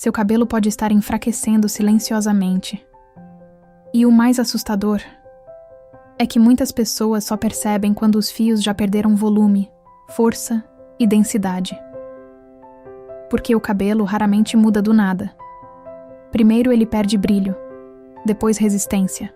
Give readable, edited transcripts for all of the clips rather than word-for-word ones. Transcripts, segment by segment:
Seu cabelo pode estar enfraquecendo silenciosamente. E o mais assustador é que muitas pessoas só percebem quando os fios já perderam volume, força e densidade. Porque o cabelo raramente muda do nada. Primeiro ele perde brilho, depois resistência.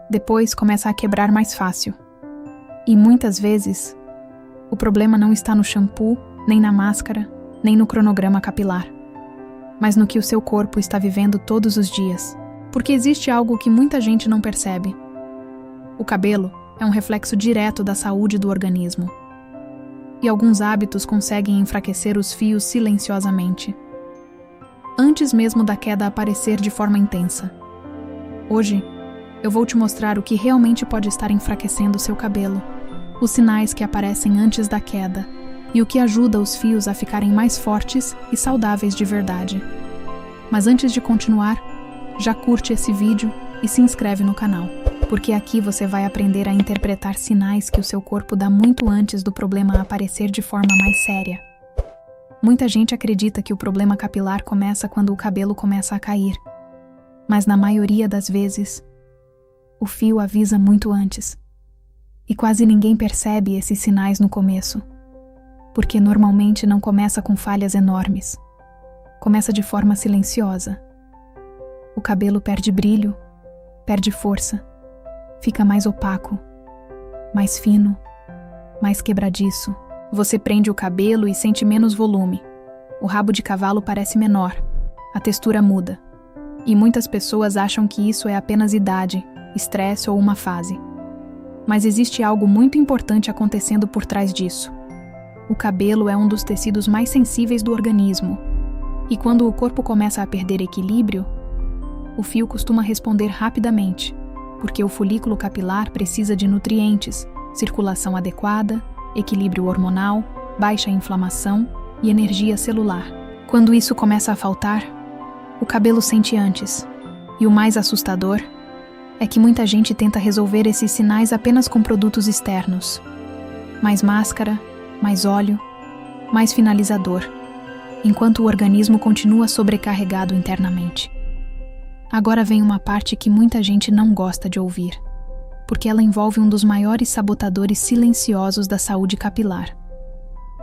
Depois começa a quebrar mais fácil. E muitas vezes, o problema não está no shampoo, nem na máscara, nem no cronograma capilar, mas no que o seu corpo está vivendo todos os dias. Porque existe algo que muita gente não percebe. O cabelo é um reflexo direto da saúde do organismo. E alguns hábitos conseguem enfraquecer os fios silenciosamente, antes mesmo da queda aparecer de forma intensa. Hoje, eu vou te mostrar o que realmente pode estar enfraquecendo seu cabelo, os sinais que aparecem antes da queda e o que ajuda os fios a ficarem mais fortes e saudáveis de verdade. Mas antes de continuar, já curte esse vídeo e se inscreve no canal, porque aqui você vai aprender a interpretar sinais que o seu corpo dá muito antes do problema aparecer de forma mais séria. Muita gente acredita que o problema capilar começa quando o cabelo começa a cair, mas na maioria das vezes, o fio avisa muito antes. E quase ninguém percebe esses sinais no começo, porque normalmente não começa com falhas enormes. Começa de forma silenciosa. O cabelo perde brilho, perde força, fica mais opaco, mais fino, mais quebradiço. Você prende o cabelo e sente menos volume. O rabo de cavalo parece menor, a textura muda. E muitas pessoas acham que isso é apenas idade, estresse ou uma fase. Mas existe algo muito importante acontecendo por trás disso. O cabelo é um dos tecidos mais sensíveis do organismo. E quando o corpo começa a perder equilíbrio, o fio costuma responder rapidamente, porque o folículo capilar precisa de nutrientes, circulação adequada, equilíbrio hormonal, baixa inflamação e energia celular. Quando isso começa a faltar, o cabelo sente antes. E o mais assustador é que muita gente tenta resolver esses sinais apenas com produtos externos. Mais máscara, mais óleo, mais finalizador, enquanto o organismo continua sobrecarregado internamente. Agora vem uma parte que muita gente não gosta de ouvir, porque ela envolve um dos maiores sabotadores silenciosos da saúde capilar: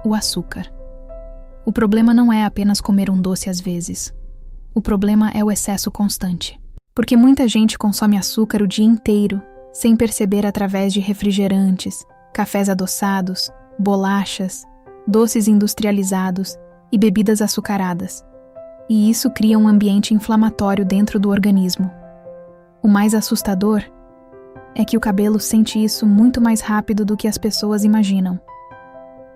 o açúcar. O problema não é apenas comer um doce às vezes. O problema é o excesso constante. Porque muita gente consome açúcar o dia inteiro, sem perceber através de refrigerantes, cafés adoçados, bolachas, doces industrializados e bebidas açucaradas. E isso cria um ambiente inflamatório dentro do organismo. O mais assustador é que o cabelo sente isso muito mais rápido do que as pessoas imaginam.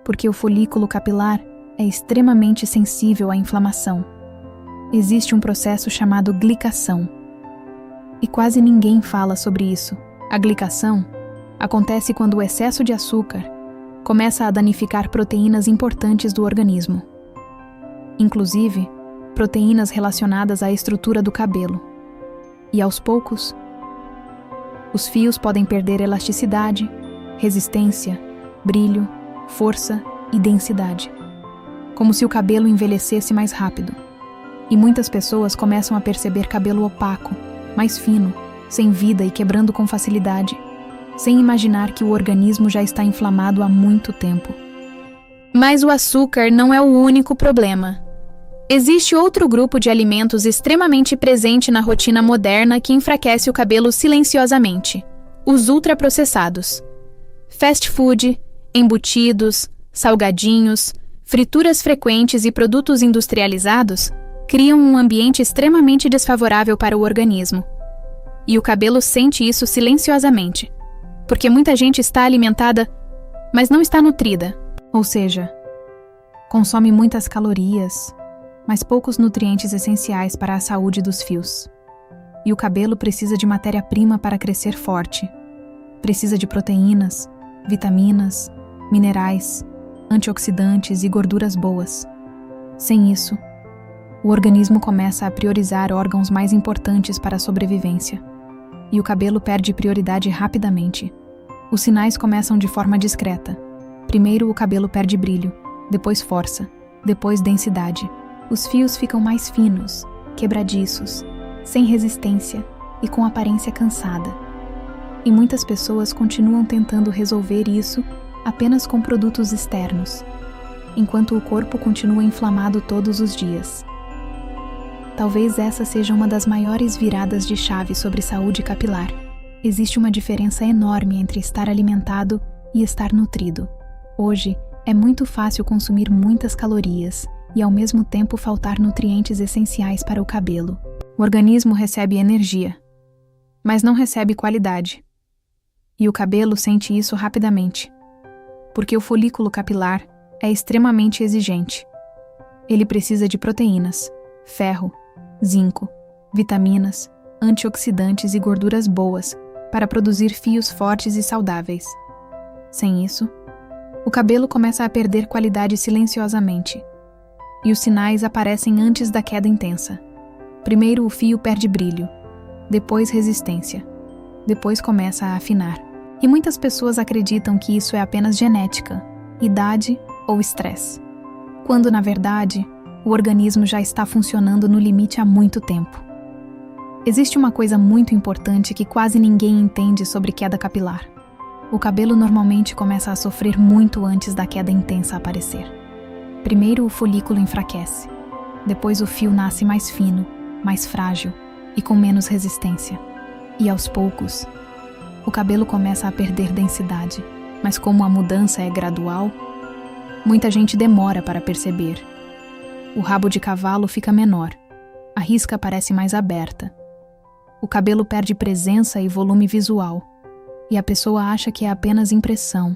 Porque o folículo capilar é extremamente sensível à inflamação. Existe um processo chamado glicação. E quase ninguém fala sobre isso. A glicação acontece quando o excesso de açúcar começa a danificar proteínas importantes do organismo. Inclusive, proteínas relacionadas à estrutura do cabelo. E aos poucos, os fios podem perder elasticidade, resistência, brilho, força e densidade. Como se o cabelo envelhecesse mais rápido. E muitas pessoas começam a perceber cabelo opaco, mais fino, sem vida e quebrando com facilidade, sem imaginar que o organismo já está inflamado há muito tempo. Mas o açúcar não é o único problema. Existe outro grupo de alimentos extremamente presente na rotina moderna que enfraquece o cabelo silenciosamente: os ultraprocessados. Fast food, embutidos, salgadinhos, frituras frequentes e produtos industrializados criam um ambiente extremamente desfavorável para o organismo. E o cabelo sente isso silenciosamente, porque muita gente está alimentada, mas não está nutrida. Ou seja, consome muitas calorias, mas poucos nutrientes essenciais para a saúde dos fios. E o cabelo precisa de matéria-prima para crescer forte. Precisa de proteínas, vitaminas, minerais, antioxidantes e gorduras boas. Sem isso, o organismo começa a priorizar órgãos mais importantes para a sobrevivência. E o cabelo perde prioridade rapidamente. Os sinais começam de forma discreta. Primeiro o cabelo perde brilho, depois força, depois densidade. Os fios ficam mais finos, quebradiços, sem resistência e com aparência cansada. E muitas pessoas continuam tentando resolver isso apenas com produtos externos, enquanto o corpo continua inflamado todos os dias. Talvez essa seja uma das maiores viradas de chave sobre saúde capilar. Existe uma diferença enorme entre estar alimentado e estar nutrido. Hoje, é muito fácil consumir muitas calorias e ao mesmo tempo faltar nutrientes essenciais para o cabelo. O organismo recebe energia, mas não recebe qualidade. E o cabelo sente isso rapidamente, porque o folículo capilar é extremamente exigente. Ele precisa de proteínas, ferro, zinco, vitaminas, antioxidantes e gorduras boas para produzir fios fortes e saudáveis. Sem isso, o cabelo começa a perder qualidade silenciosamente, e os sinais aparecem antes da queda intensa. Primeiro o fio perde brilho, depois resistência, depois começa a afinar. E muitas pessoas acreditam que isso é apenas genética, idade ou estresse, quando na verdade o organismo já está funcionando no limite há muito tempo. Existe uma coisa muito importante que quase ninguém entende sobre queda capilar. O cabelo normalmente começa a sofrer muito antes da queda intensa aparecer. Primeiro o folículo enfraquece, depois o fio nasce mais fino, mais frágil e com menos resistência. E aos poucos, o cabelo começa a perder densidade, mas como a mudança é gradual, muita gente demora para perceber. O rabo de cavalo fica menor, a risca parece mais aberta. O cabelo perde presença e volume visual, e a pessoa acha que é apenas impressão,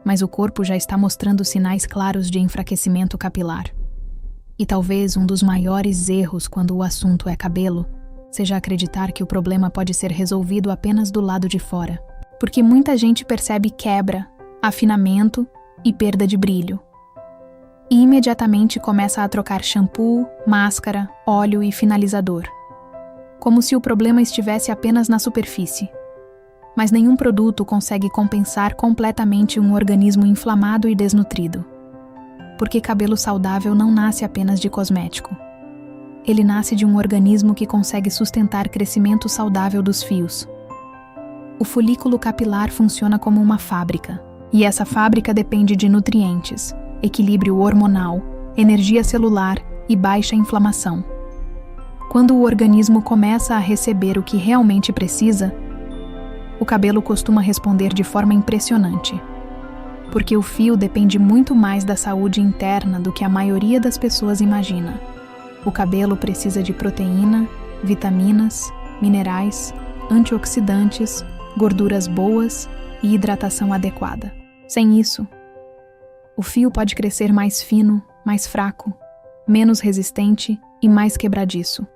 mas o corpo já está mostrando sinais claros de enfraquecimento capilar. E talvez um dos maiores erros quando o assunto é cabelo seja acreditar que o problema pode ser resolvido apenas do lado de fora, porque muita gente percebe quebra, afinamento e perda de brilho, e imediatamente começa a trocar shampoo, máscara, óleo e finalizador, como se o problema estivesse apenas na superfície. Mas nenhum produto consegue compensar completamente um organismo inflamado e desnutrido, porque cabelo saudável não nasce apenas de cosmético. Ele nasce de um organismo que consegue sustentar crescimento saudável dos fios. O folículo capilar funciona como uma fábrica, e essa fábrica depende de nutrientes, equilíbrio hormonal, energia celular e baixa inflamação. Quando o organismo começa a receber o que realmente precisa, o cabelo costuma responder de forma impressionante, porque o fio depende muito mais da saúde interna do que a maioria das pessoas imagina. O cabelo precisa de proteína, vitaminas, minerais, antioxidantes, gorduras boas e hidratação adequada. Sem isso, o fio pode crescer mais fino, mais fraco, menos resistente e mais quebradiço.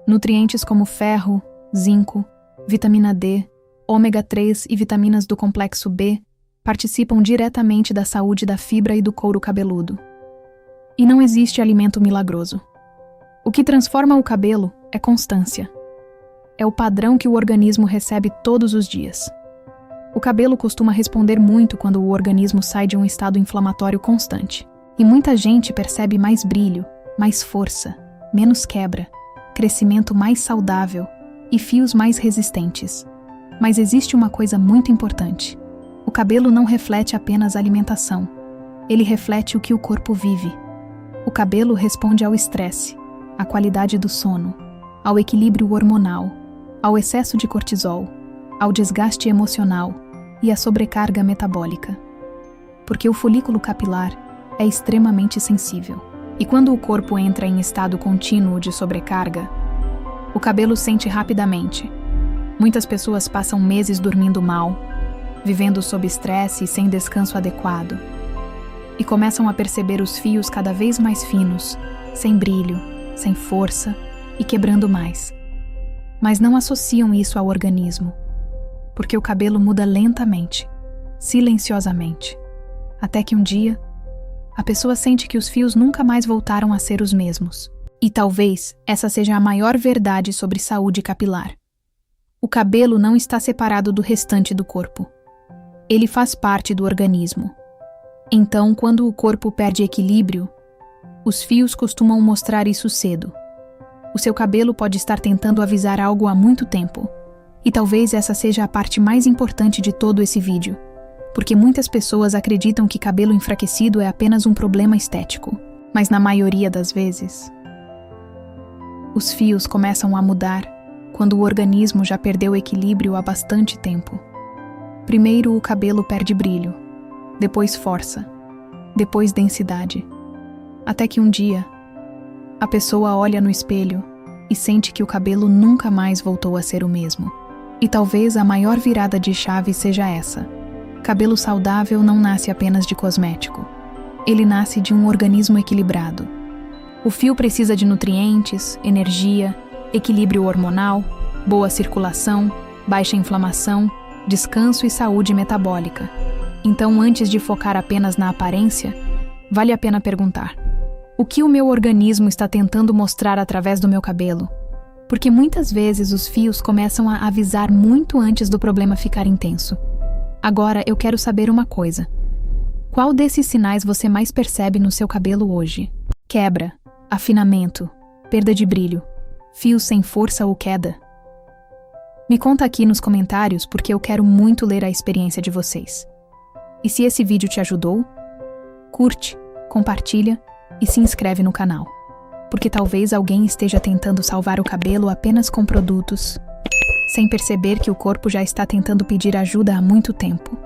Nutrientes como ferro, zinco, vitamina D, ômega 3 e vitaminas do complexo B participam diretamente da saúde da fibra e do couro cabeludo. E não existe alimento milagroso. O que transforma o cabelo é constância. É o padrão que o organismo recebe todos os dias. O cabelo costuma responder muito quando o organismo sai de um estado inflamatório constante. E muita gente percebe mais brilho, mais força, menos quebra, crescimento mais saudável e fios mais resistentes. Mas existe uma coisa muito importante. O cabelo não reflete apenas a alimentação. Ele reflete o que o corpo vive. O cabelo responde ao estresse, à qualidade do sono, ao equilíbrio hormonal, ao excesso de cortisol, ao desgaste emocional e à sobrecarga metabólica. Porque o folículo capilar é extremamente sensível. E quando o corpo entra em estado contínuo de sobrecarga, o cabelo sente rapidamente. Muitas pessoas passam meses dormindo mal, vivendo sob estresse e sem descanso adequado, e começam a perceber os fios cada vez mais finos, sem brilho, sem força e quebrando mais. Mas não associam isso ao organismo, porque o cabelo muda lentamente, silenciosamente, até que um dia, a pessoa sente que os fios nunca mais voltaram a ser os mesmos. E talvez essa seja a maior verdade sobre saúde capilar. O cabelo não está separado do restante do corpo. Ele faz parte do organismo. Então, quando o corpo perde equilíbrio, Os fios costumam mostrar isso cedo. O seu cabelo pode estar tentando avisar algo há muito tempo. E talvez essa seja a parte mais importante de todo esse vídeo, porque muitas pessoas acreditam que cabelo enfraquecido é apenas um problema estético, mas na maioria das vezes, os fios começam a mudar quando o organismo já perdeu o equilíbrio há bastante tempo. Primeiro o cabelo perde brilho, depois força, depois densidade, até que um dia, a pessoa olha no espelho e sente que o cabelo nunca mais voltou a ser o mesmo. E talvez a maior virada de chave seja essa. Cabelo saudável não nasce apenas de cosmético. Ele nasce de um organismo equilibrado. O fio precisa de nutrientes, energia, equilíbrio hormonal, boa circulação, baixa inflamação, descanso e saúde metabólica. Então, antes de focar apenas na aparência, vale a pena perguntar: o que o meu organismo está tentando mostrar através do meu cabelo? Porque muitas vezes os fios começam a avisar muito antes do problema ficar intenso. Agora eu quero saber uma coisa. Qual desses sinais você mais percebe no seu cabelo hoje? Quebra, afinamento, perda de brilho, fios sem força ou queda? Me conta aqui nos comentários porque eu quero muito ler a experiência de vocês. E se esse vídeo te ajudou, curte, compartilha e se inscreve no canal. Porque talvez alguém esteja tentando salvar o cabelo apenas com produtos, sem perceber que o corpo já está tentando pedir ajuda há muito tempo.